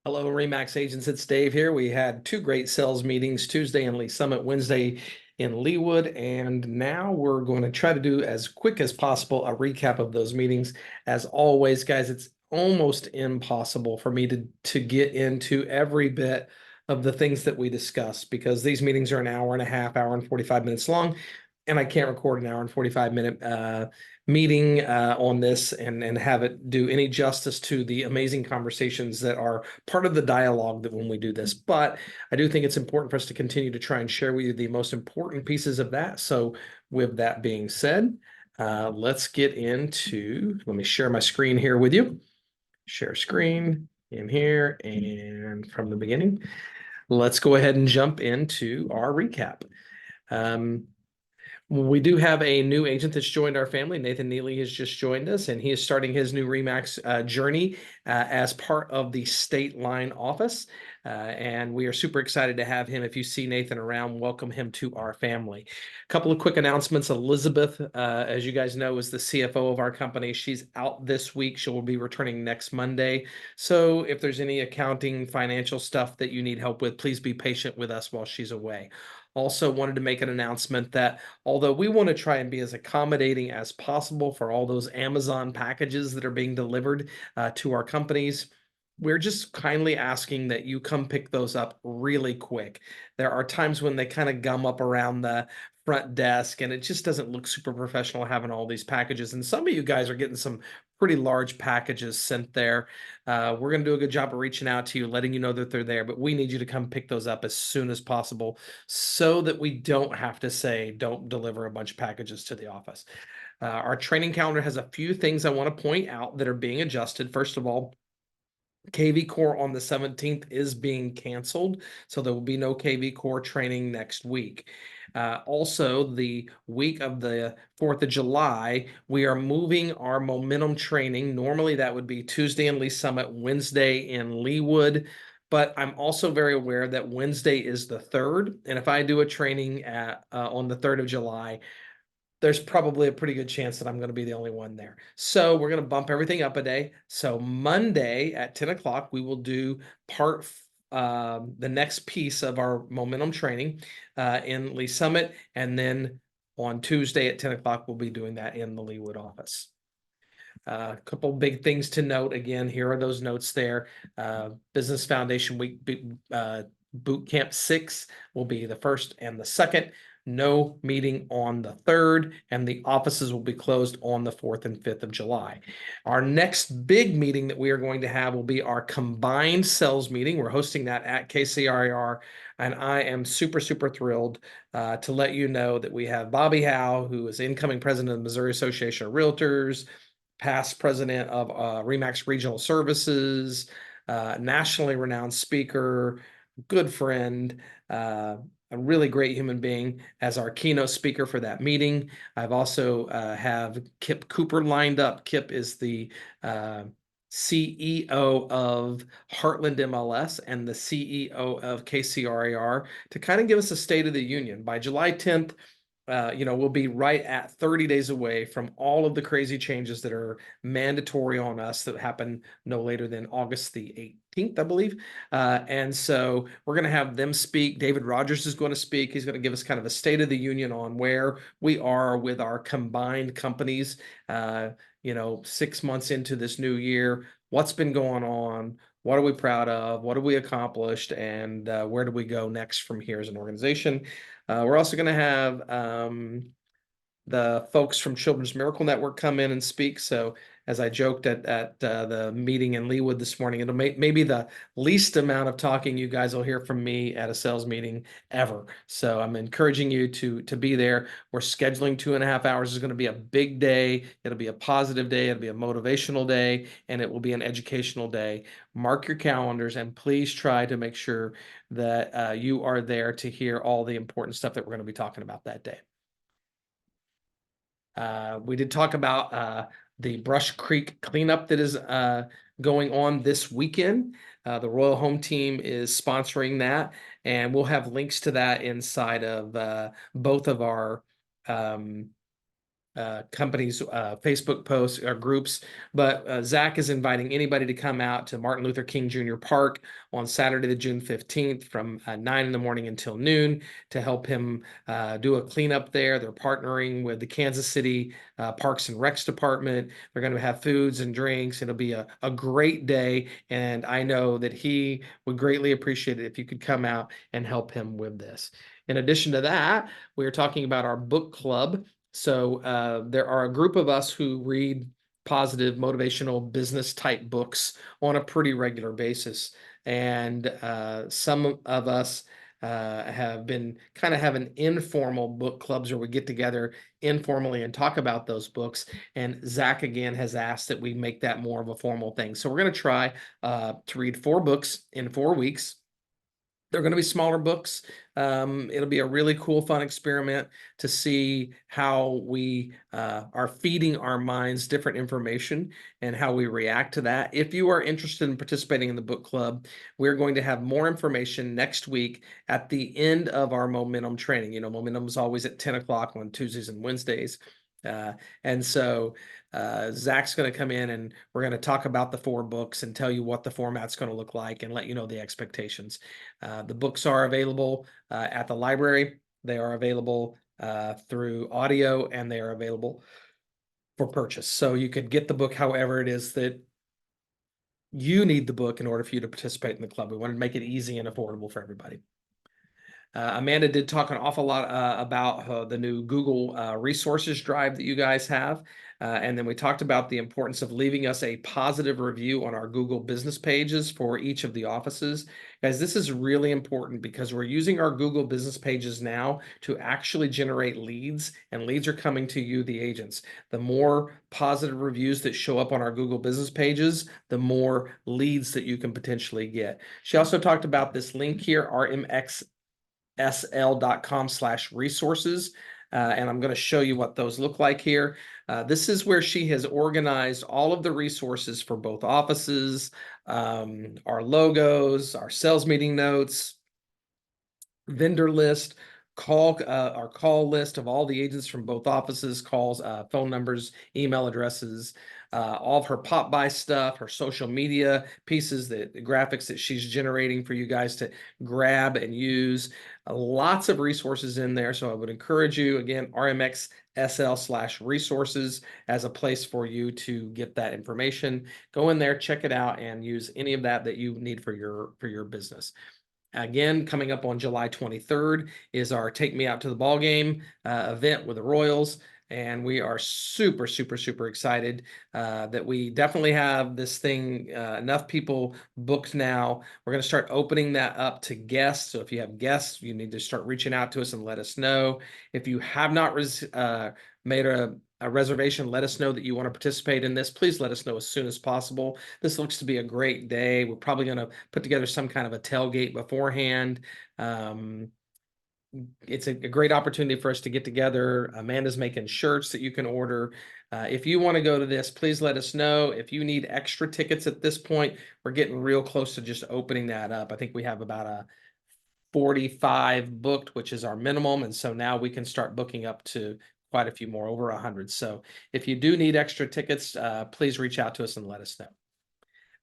Hello, Remax agents. It's Dave here. We had two great sales meetings Tuesday in Lee Summit, Wednesday in Leawood, and now we're going to try to do as quick as possible a recap of those meetings. As always, guys, it's almost impossible for me to get into every bit of the things that we discussed because these meetings are an hour and a half, hour and 45 minutes long, and I can't record an hour and 45-minute meeting on this and have it do any justice to the amazing conversations that are part of the dialogue that when we do this. But I do think it's important for us to continue to try and share with you the most important pieces of that. So with that being said, let's get into, let me share my screen here with you. Share screen in here and from the beginning. Let's go ahead and jump into our recap. We do have a new agent that's joined our family. Nathan Neely has just joined us, and he is starting his new Remax journey as part of the State Line office. And we are super excited to have him. If you see Nathan around, welcome him to our family. A couple of quick announcements. Elizabeth, as you guys know, is the CFO of our company. She's out this week. She will be returning next Monday. So if there's any accounting, financial stuff that you need help with, please be patient with us while she's away. Also wanted to make an announcement that although we want to try and be as accommodating as possible for all those Amazon packages that are being delivered to our companies, we're just kindly asking that you come pick those up really quick. There are times when they kind of gum up around the front desk and it just doesn't look super professional having all these packages. And some of you guys are getting some pretty large packages sent there. We're going to do a good job of reaching out to you, letting you know that they're there, but we need you to come pick those up as soon as possible so that we don't have to say, don't deliver a bunch of packages to the office. Our training calendar has a few things I want to point out that are being adjusted. First of all, KV Core on the 17th is being canceled, so there will be no KV Core training next week. Also, the week of the 4th of July, we are moving our momentum training. Normally, that would be Tuesday in Lee Summit, Wednesday in Leawood. But I'm also very aware that Wednesday is the 3rd. And if I do a training on the 3rd of July, there's probably a pretty good chance that I'm going to be the only one there. So we're going to bump everything up a day. So Monday at 10 o'clock, we will do the next piece of our momentum training in Lee Summit. And then on Tuesday at 10 o'clock, we'll be doing that in the Leawood office. A couple big things to note. Again, here are those notes there. Business Foundation Week Boot Camp 6 will be the 1st and the 2nd. No meeting on the 3rd, and the offices will be closed on the 4th and 5th of July. Our next big meeting that we are going to have will be our combined sales meeting. We're hosting that at KCRAR, and I am super, super thrilled to let you know that we have Bobby Howe, who is incoming president of the Missouri Association of Realtors, past president of Remax Regional Services, nationally renowned speaker, good friend, a really great human being as our keynote speaker for that meeting. I've also have Kip Cooper lined up. Kip is the CEO of Heartland MLS and the CEO of KCRAR to kind of give us a State of the Union. By July 10th, we'll be right at 30 days away from all of the crazy changes that are mandatory on us that happen no later than August the 18th, I believe. And so we're going to have them speak. David Rogers is going to speak. He's going to give us kind of a State of the Union on where we are with our combined companies, 6 months into this new year, what's been going on, what are we proud of, what have we accomplished, and where do we go next from here as an organization. We're also going to have the folks from Children's Miracle Network come in and speak. So as I joked at the meeting in Leawood this morning, it'll maybe the least amount of talking you guys will hear from me at a sales meeting ever. So I'm encouraging you to be there. We're scheduling 2.5 hours. It's going to be a big day. It'll be a positive day. It'll be a motivational day, and it will be an educational day. Mark your calendars and please try to make sure that you are there to hear all the important stuff that we're going to be talking about that day. We did talk about the Brush Creek cleanup that is going on this weekend. The Royal Home Team is sponsoring that, and we'll have links to that inside of both of our company's Facebook posts or groups. But Zach is inviting anybody to come out to Martin Luther King Jr. Park on Saturday, the June 15th from 9 in the morning until noon to help him do a cleanup there. They're partnering with the Kansas City Parks and Recs Department. They're going to have foods and drinks. It'll be a great day. And I know that he would greatly appreciate it if you could come out and help him with this. In addition to that, we are talking about our book club. So there are a group of us who read positive, motivational, business type books on a pretty regular basis. And some of us have been kind of having informal book clubs where we get together informally and talk about those books. And Zach again has asked that we make that more of a formal thing. So we're going to try to read 4 books in 4 weeks. They're going to be smaller books. It'll be a really cool, fun experiment to see how we are feeding our minds different information and how we react to that. If you are interested in participating in the book club, we're going to have more information next week at the end of our momentum training. You know, momentum is always at 10 o'clock on Tuesdays and Wednesdays. And so Zach's going to come in and we're going to talk about the 4 books and tell you what the format's going to look like and let you know the expectations. The books are available at the library. They are available through audio and they are available for purchase. So you could get the book however it is that you need the book in order for you to participate in the club. We wanted to make it easy and affordable for everybody. Amanda did talk an awful lot about the new Google resources drive that you guys have. And then we talked about the importance of leaving us a positive review on our Google business pages for each of the offices. Guys, this is really important because we're using our Google business pages now to actually generate leads, and leads are coming to you, the agents. The more positive reviews that show up on our Google business pages, the more leads that you can potentially get. She also talked about this link here, rmxsl.com/resources. And I'm going to show you what those look like here. This is where she has organized all of the resources for both offices, our logos, our sales meeting notes, vendor list, our call list of all the agents from both offices, calls, phone numbers, email addresses, all of her pop by stuff, her social media pieces, the graphics that she's generating for you guys to grab and use. Lots of resources in there. So I would encourage you, again, rmxsl/resources as a place for you to get that information. Go in there, check it out, and use any of that you need for your business. Again, coming up on July 23rd is our Take Me Out to the Ball Game event with the Royals. And we are super, super, super excited that we definitely have this thing, enough people booked now. We're going to start opening that up to guests. So if you have guests, you need to start reaching out to us and let us know. If you have not made a reservation, let us know that you want to participate in this. Please let us know as soon as possible. This looks to be a great day. We're probably going to put together some kind of a tailgate beforehand. It's a great opportunity for us to get together. Amanda's making shirts that you can order. If you want to go to this, please let us know. If you need extra tickets at this point, we're getting real close to just opening that up. I think we have about a 45 booked, which is our minimum. And so now we can start booking up to quite a few more, over 100. So if you do need extra tickets, please reach out to us and let us know.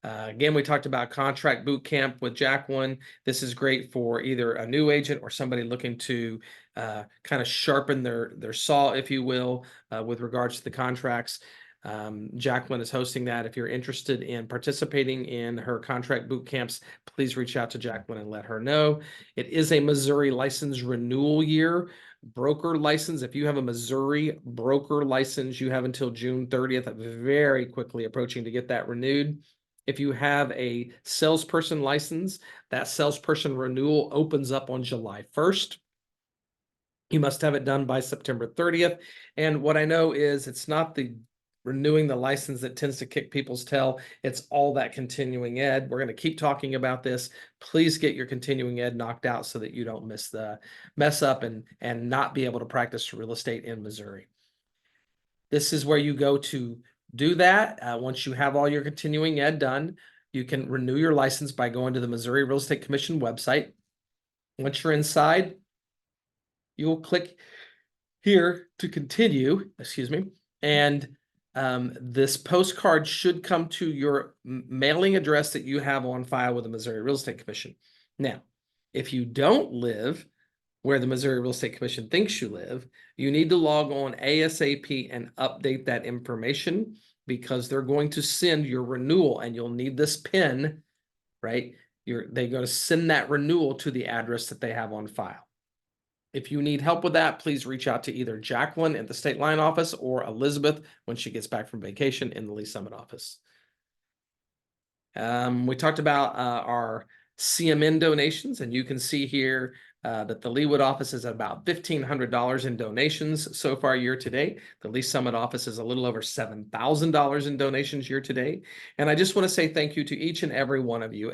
Again, we talked about contract boot camp with Jacqueline. This is great for either a new agent or somebody looking to kind of sharpen their saw, if you will, with regards to the contracts. Jacqueline is hosting that. If you're interested in participating in her contract boot camps, please reach out to Jacqueline and let her know. It is a Missouri license renewal year. Broker license. If you have a Missouri broker license, you have until June 30th, very quickly approaching to get that renewed. If you have a salesperson license, that salesperson renewal opens up on July 1st. You must have it done by September 30th. And what I know is it's not the renewing the license that tends to kick people's tail. It's all that continuing ed. We're going to keep talking about this. Please get your continuing ed knocked out so that you don't mess up and not be able to practice real estate in Missouri. This is where you go to do that. Once you have all your continuing ed done, you can renew your license by going to the Missouri Real Estate Commission website. Once you're inside, you will click here to continue, excuse me, and this postcard should come to your mailing address that you have on file with the Missouri Real Estate Commission. Now, if you don't live where the Missouri Real Estate Commission thinks you live, you need to log on ASAP and update that information, because they're going to send your renewal, and you'll need this PIN, right? They're going to send that renewal to the address that they have on file. If you need help with that, please reach out to either Jacqueline at the State Line office or Elizabeth when she gets back from vacation in the Lee Summit office. We talked about our CMN donations, and you can see here that the Leawood office is about $1,500 in donations so far year to date. The Lee Summit office is a little over $7,000 in donations year to date. And I just want to say thank you to each and every one of you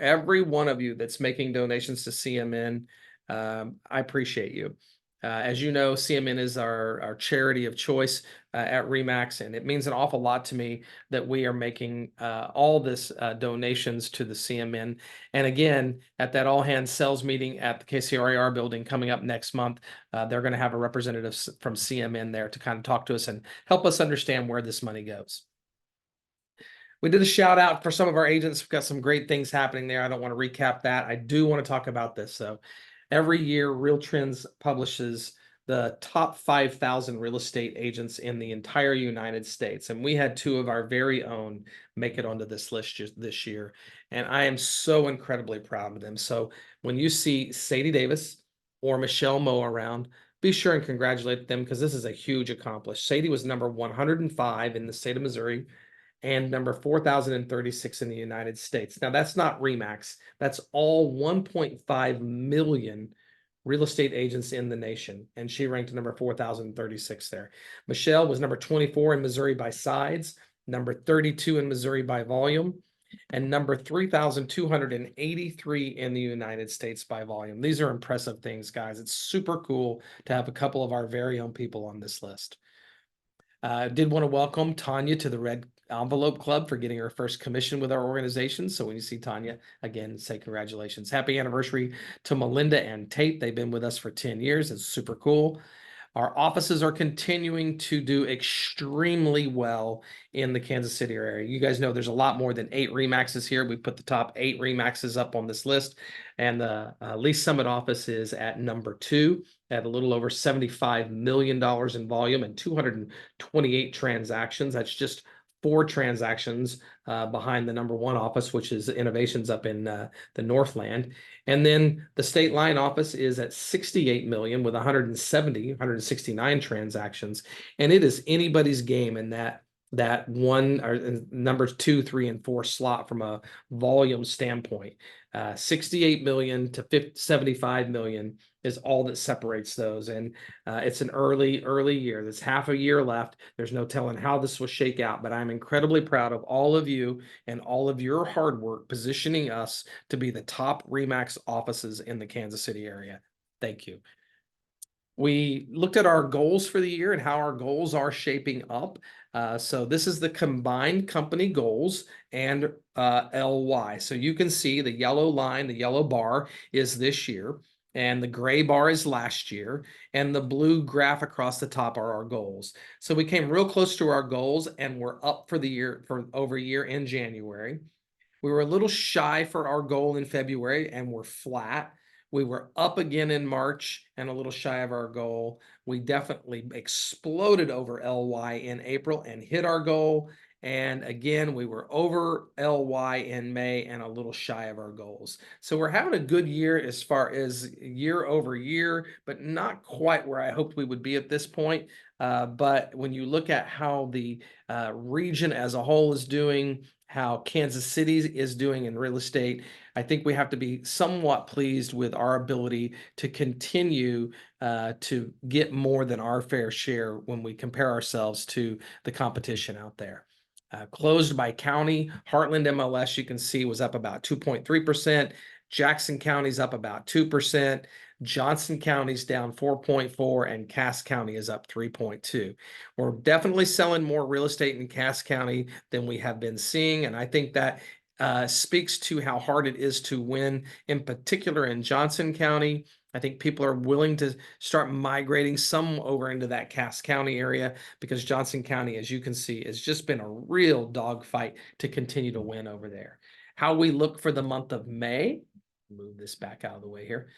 that's making donations to CMN. I appreciate you. As you know, CMN is our charity of choice at RE/MAX, and it means an awful lot to me that we are making all this donations to the CMN. And again, at that all hands sales meeting at the KCRAR building coming up next month, they're going to have a representative from CMN there to kind of talk to us and help us understand where this money goes. We did a shout out for some of our agents. We've got some great things happening there. I don't want to recap that. I do want to talk about this though. Every year, Real Trends publishes the top 5,000 real estate agents in the entire United States. And we had two of our very own make it onto this list this year. And I am so incredibly proud of them. So when you see Sadie Davis or Michelle Moe around, be sure and congratulate them, because this is a huge accomplishment. Sadie was number 105 in the state of Missouri and number 4,036 in the United States. Now, that's not RE/MAX. That's all 1.5 million real estate agents in the nation, and she ranked number 4,036 there. Michelle was number 24 in Missouri by sides, number 32 in Missouri by volume, and number 3,283 in the United States by volume. These are impressive things, guys. It's super cool to have a couple of our very own people on this list. Did want to welcome Tanya to the Red Envelope Club for getting her first commission with our organization. So when you see Tanya, again, say congratulations. Happy anniversary to Melinda and Tate. They've been with us for 10 years. It's super cool. Our offices are continuing to do extremely well in the Kansas City area. You guys know there's a lot more than 8 RE/MAXes here. We put the top 8 RE/MAXes up on this list, and the Lee Summit office is at number 2 at a little over $75 million in volume and 228 transactions. That's just 4 transactions behind the number 1 office, which is Innovations up in the Northland. And then the State Line office is at 68 million with 169 transactions. And it is anybody's game in that one or numbers 2, 3, and 4 slot from a volume standpoint. 68 million to 75 million is all that separates those. And it's an early year. There's half a year left. There's no telling how this will shake out, but I'm incredibly proud of all of you and all of your hard work positioning us to be the top RE/MAX offices in the Kansas City area. Thank you. We looked at our goals for the year and how our goals are shaping up. So this is the combined company goals and LY. So you can see the yellow line, the yellow bar is this year, and the gray bar is last year, and the blue graph across the top are our goals. So we came real close to our goals, and we're up for the year, for over a year in January. We were a little shy for our goal in February, and we're flat. We were up again in March and a little shy of our goal. We definitely exploded over LY in April and hit our goal. And again, we were over LY in May and a little shy of our goals. So we're having a good year as far as year over year, but not quite where I hoped we would be at this point. But when you look at how the region as a whole is doing, how Kansas City is doing in real estate, I think we have to be somewhat pleased with our ability to continue to get more than our fair share when we compare ourselves to the competition out there. Closed by county, Heartland MLS, you can see, was up about 2.3%. Jackson County's up about 2%. Johnson County's down 4.4%, and Cass County is up 3.2%. We're definitely selling more real estate in Cass County than we have been seeing, and I think that speaks to how hard it is to win, in particular in Johnson County. I think people are willing to start migrating some over into that Cass County area because Johnson County, as you can see, has just been a real dogfight to continue to win over there. How we look for the month of May, move this back out of the way here.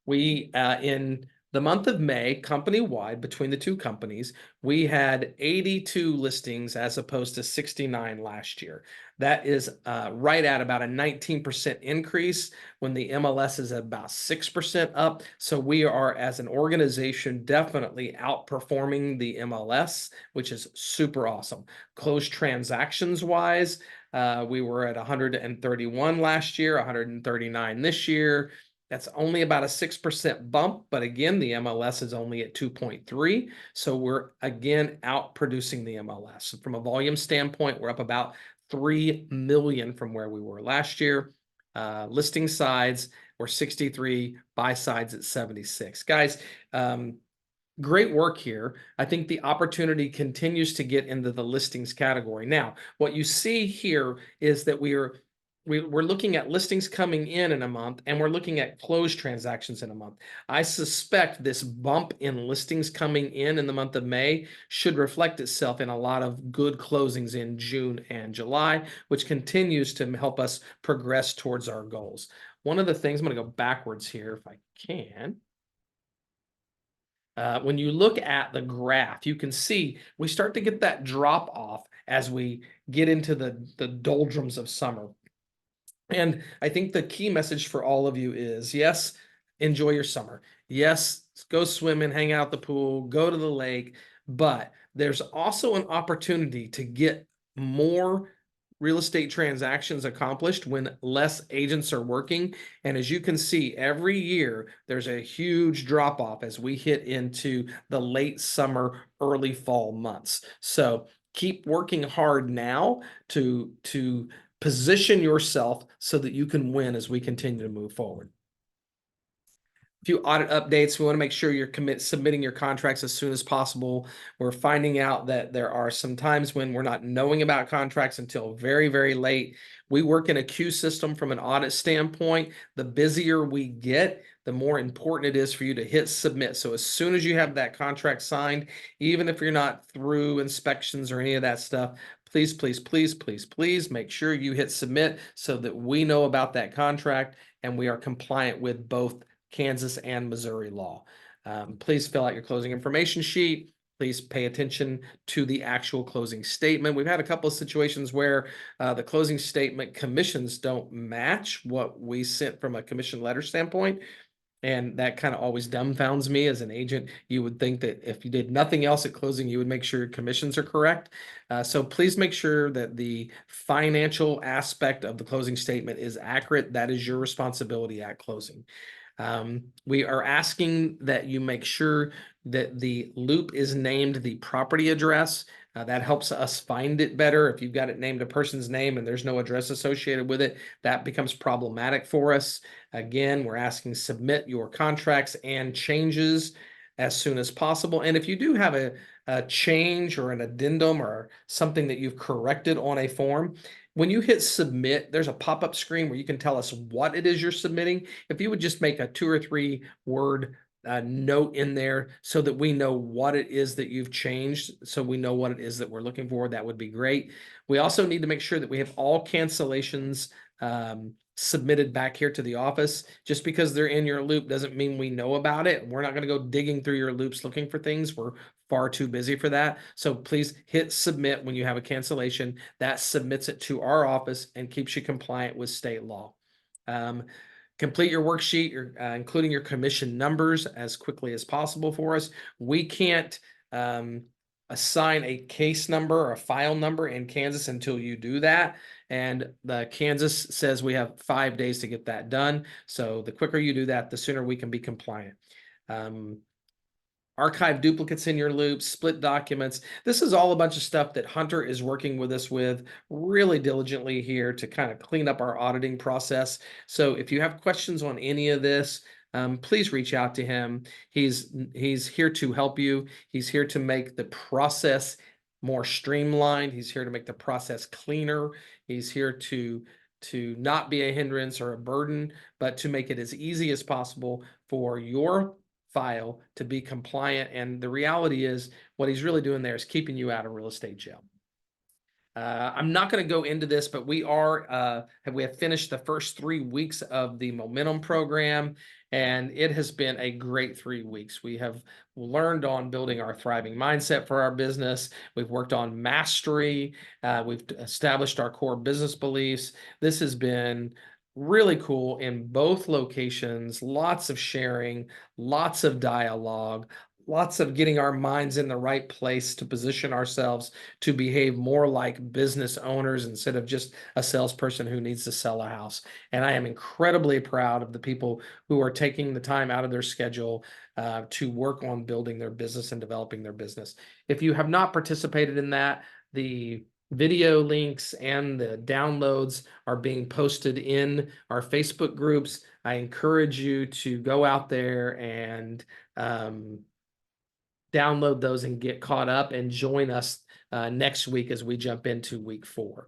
We in the month of May, company-wide, between the two companies, we had 82 listings as opposed to 69 last year. That is right at about a 19% increase when the MLS is about 6% up. So we are, as an organization, definitely outperforming the MLS, which is super awesome. Closed transactions wise, we were at 131 last year, 139 this year. That's only about a 6% bump, but again, the MLS is only at 2.3. So we're again outproducing the MLS. So from a volume standpoint, we're up about 3 million from where we were last year. Listing sides were 63, buy sides at 76. Guys, great work here. I think the opportunity continues to get into the listings category. Now, what you see here is that we're looking at listings coming in a month, and we're looking at closed transactions in a month. I suspect this bump in listings coming in the month of May should reflect itself in a lot of good closings in June and July, which continues to help us progress towards our goals. One of the things, I'm going to go backwards here if I can. When you look at the graph, you can see we start to get that drop off as we get into the doldrums of summer. And I think the key message for all of you is, yes, enjoy your summer. Yes, go swimming, hang out at the pool, go to the lake, but there's also an opportunity to get more real estate transactions accomplished when less agents are working. And as you can see, every year there's a huge drop off as we hit into the late summer, early fall months. So keep working hard now to position yourself so that you can win as we continue to move forward. A few audit updates. We want to make sure you're submitting your contracts as soon as possible. We're finding out that there are some times when we're not knowing about contracts until very, very late. We work in a queue system from an audit standpoint. The busier we get, the more important it is for you to hit submit. So as soon as you have that contract signed, even if you're not through inspections or any of that stuff, please, please, please, please, please make sure you hit submit so that we know about that contract and we are compliant with both Kansas and Missouri law. Please fill out your closing information sheet. Please pay attention to the actual closing statement. We've had a couple of situations where the closing statement commissions don't match what we sent from a commission letter standpoint. And that kind of always dumbfounds me as an agent. You would think that if you did nothing else at closing, you would make sure your commissions are correct. So please make sure that the financial aspect of the closing statement is accurate. That is your responsibility at closing. We are asking that you make sure that the loop is named the property address. That helps us find it better. If you've got it named a person's name and there's no address associated with it, that becomes problematic for us. Again, we're asking submit your contracts and changes as soon as possible. And if you do have a change or an addendum or something that you've corrected on a form, when you hit submit, there's a pop-up screen where you can tell us what it is you're submitting. If you would just make a 2 or 3 word note in there so that we know what it is that you've changed, so we know what it is that we're looking for, that would be great. We also need to make sure that we have all cancellations submitted back here to the office. Just because they're in your loop doesn't mean we know about it. We're not going to go digging through your loops looking for things. We're far too busy for that. So please hit submit when you have a cancellation. That submits it to our office and keeps you compliant with state law. Complete your worksheet, including your commission numbers as quickly as possible for us. We can't assign a case number or a file number in Kansas until you do that. And the Kansas says we have 5 days to get that done. So the quicker you do that, the sooner we can be compliant. Archive duplicates in your loops, split documents. This is all a bunch of stuff that Hunter is working with us with really diligently here to kind of clean up our auditing process. So if you have questions on any of this, please reach out to him. He's here to help you. He's here to make the process more streamlined. He's here to make the process cleaner. He's here to to not be a hindrance or a burden, but to make it as easy as possible for your file to be compliant. And the reality is, what he's really doing there is keeping you out of real estate jail. I'm not going to go into this, but we have finished the first 3 weeks of the Momentum program, and it has been a great 3 weeks. We have learned on building our thriving mindset for our business. We've worked on mastery. We've established our core business beliefs. This has been really cool in both locations. Lots of sharing, lots of dialogue, lots of getting our minds in the right place to position ourselves to behave more like business owners instead of just a salesperson who needs to sell a house. And I am incredibly proud of the people who are taking the time out of their schedule to work on building their business and developing their business. If you have not participated in that, the video links and the downloads are being posted in our Facebook groups. I encourage you to go out there and download those and get caught up and join us next week as we jump into week 4.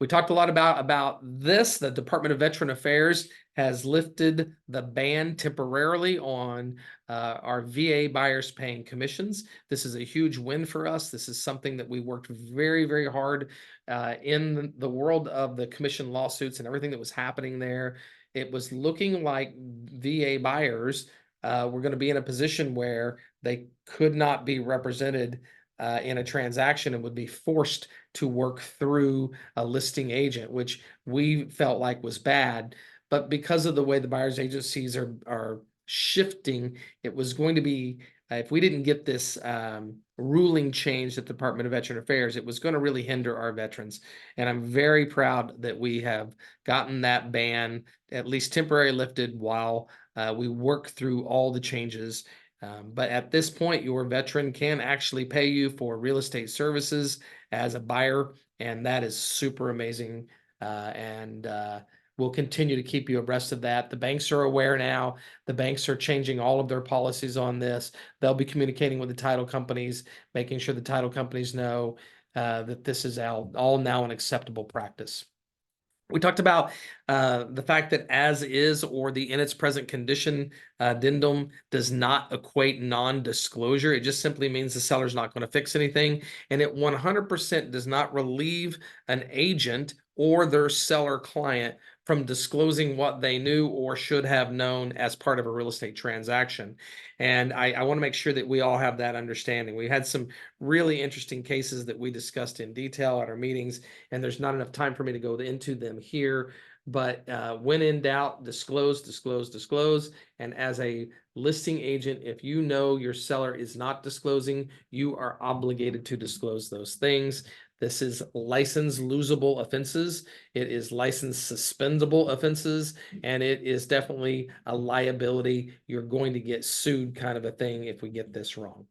We talked a lot about this. The Department of Veteran Affairs has lifted the ban temporarily on our VA buyers paying commissions. This is a huge win for us. This is something that we worked very, very hard in the world of the commission lawsuits and everything that was happening there. It was looking like VA buyers were going to be in a position where they could not be represented in a transaction and would be forced to work through a listing agent, which we felt like was bad. But because of the way the buyer's agencies are shifting, it was going to be, if we didn't get this ruling changed at the Department of Veteran Affairs, it was going to really hinder our veterans. And I'm very proud that we have gotten that ban at least temporarily lifted while we work through all the changes. But at this point, your veteran can actually pay you for real estate services as a buyer, and that is super amazing. And we'll continue to keep you abreast of that. The banks are aware now. The banks are changing all of their policies on this. They'll be communicating with the title companies, making sure the title companies know that this is all now an acceptable practice. We talked about the fact that as is or the in its present condition addendum does not equate non-disclosure. It just simply means the seller's not going to fix anything. And it 100% does not relieve an agent or their seller client from disclosing what they knew or should have known as part of a real estate transaction. And I want to make sure that we all have that understanding. We had some really interesting cases that we discussed in detail at our meetings, and there's not enough time for me to go into them here. But when in doubt, disclose, disclose, disclose. And as a listing agent, if you know your seller is not disclosing, you are obligated to disclose those things. This is license losable offenses. It is license suspendable offenses, and it is definitely a liability. You're going to get sued kind of a thing if we get this wrong.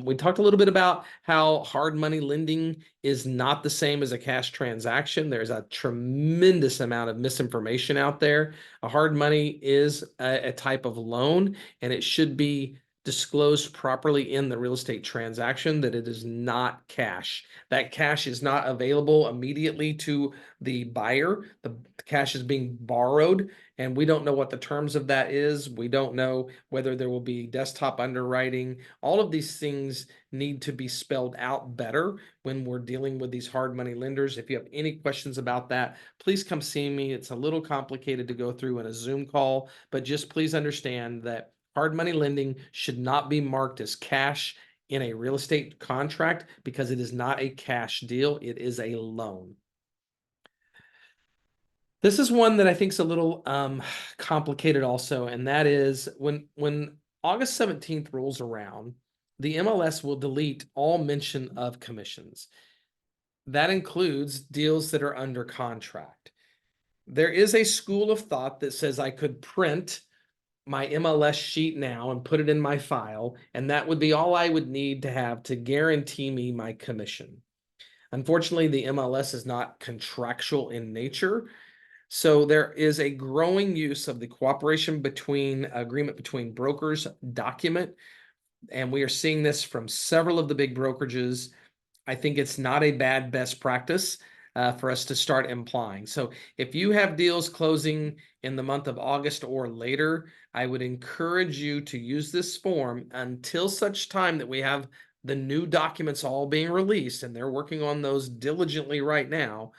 We talked a little bit about how hard money lending is not the same as a cash transaction. There's a tremendous amount of misinformation out there. A hard money is a type of loan, and it should be disclosed properly in the real estate transaction that it is not cash. That cash is not available immediately to the buyer. The cash is being borrowed, and we don't know what the terms of that is. We don't know whether there will be desktop underwriting. All of these things need to be spelled out better when we're dealing with these hard money lenders. If you have any questions about that, please come see me. It's a little complicated to go through in a Zoom call, but just please understand that hard money lending should not be marked as cash in a real estate contract because it is not a cash deal. It is a loan. This is one that I think is a little complicated also, and that is when August 17th rolls around, the MLS will delete all mention of commissions. That includes deals that are under contract. There is a school of thought that says I could print my MLS sheet now and put it in my file, and that would be all I would need to have to guarantee me my commission. Unfortunately, the MLS is not contractual in nature. So there is a growing use of the cooperation agreement between brokers document, and we are seeing this from several of the big brokerages. I think it's not a bad best practice. for us to start implying. So if you have deals closing in the month of August or later, I would encourage you to use this form until such time that we have the new documents all being released, and they're working on those diligently right now.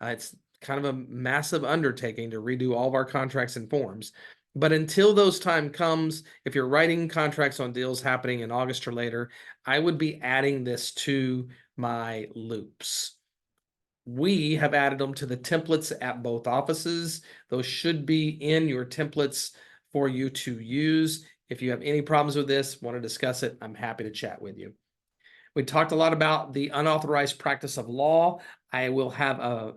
It's kind of a massive undertaking to redo all of our contracts and forms. But until those time comes, if you're writing contracts on deals happening in August or later, I would be adding this to my loops. We have added them to the templates at both offices. Those should be in your templates for you to use. If you have any problems with this, want to discuss it, I'm happy to chat with you. We talked a lot about the unauthorized practice of law. I will have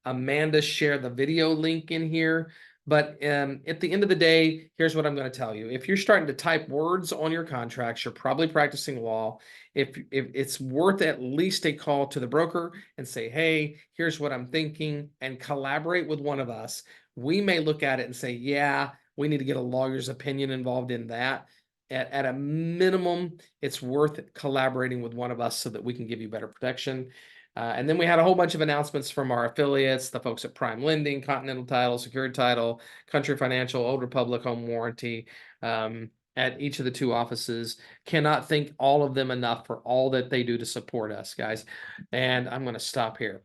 Amanda share the video link in here. But at the end of the day, here's what I'm going to tell you. If you're starting to type words on your contracts, you're probably practicing law. If it's worth at least a call to the broker and say, hey, here's what I'm thinking, and collaborate with one of us. We may look at it and say, yeah, we need to get a lawyer's opinion involved in that. At a minimum, it's worth collaborating with one of us so that we can give you better protection. And then we had a whole bunch of announcements from our affiliates, the folks at Prime Lending, Continental Title, Secured Title, Country Financial, Old Republic Home Warranty, at each of the two offices. Cannot thank all of them enough for all that they do to support us, guys. And I'm going to stop here.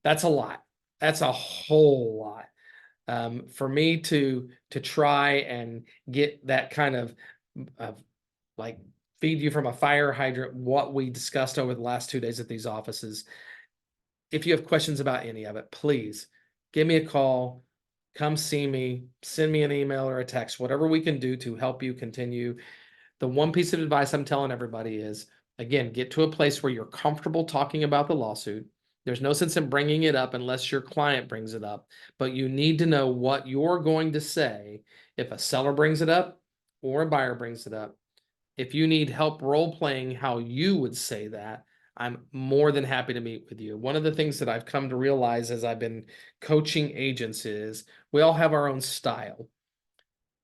That's a lot. That's a whole lot. For me to try and get that kind of like feed you from a fire hydrant what we discussed over the last 2 days at these offices. If you have questions about any of it, please give me a call, come see me, send me an email or a text, whatever we can do to help you continue. The one piece of advice I'm telling everybody is, again, get to a place where you're comfortable talking about the lawsuit. There's no sense in bringing it up unless your client brings it up, but you need to know what you're going to say if a seller brings it up or a buyer brings it up. If you need help role playing how you would say that, I'm more than happy to meet with you. One of the things that I've come to realize as I've been coaching agents is we all have our own style.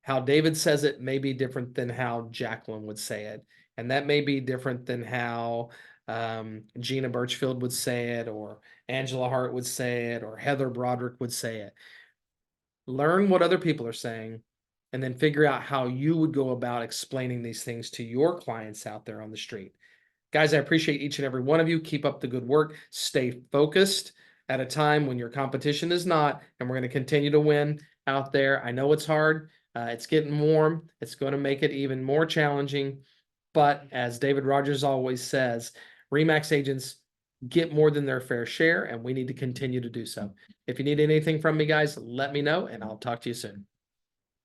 How David says it may be different than how Jacqueline would say it. And that may be different than how Gina Birchfield would say it, or Angela Hart would say it, or Heather Broderick would say it. Learn what other people are saying, and then figure out how you would go about explaining these things to your clients out there on the street. Guys, I appreciate each and every one of you. Keep up the good work. Stay focused at a time when your competition is not, and we're going to continue to win out there. I know it's hard. It's getting warm. It's going to make it even more challenging. But as David Rogers always says, RE/MAX agents get more than their fair share, and we need to continue to do so. If you need anything from me, guys, let me know, and I'll talk to you soon.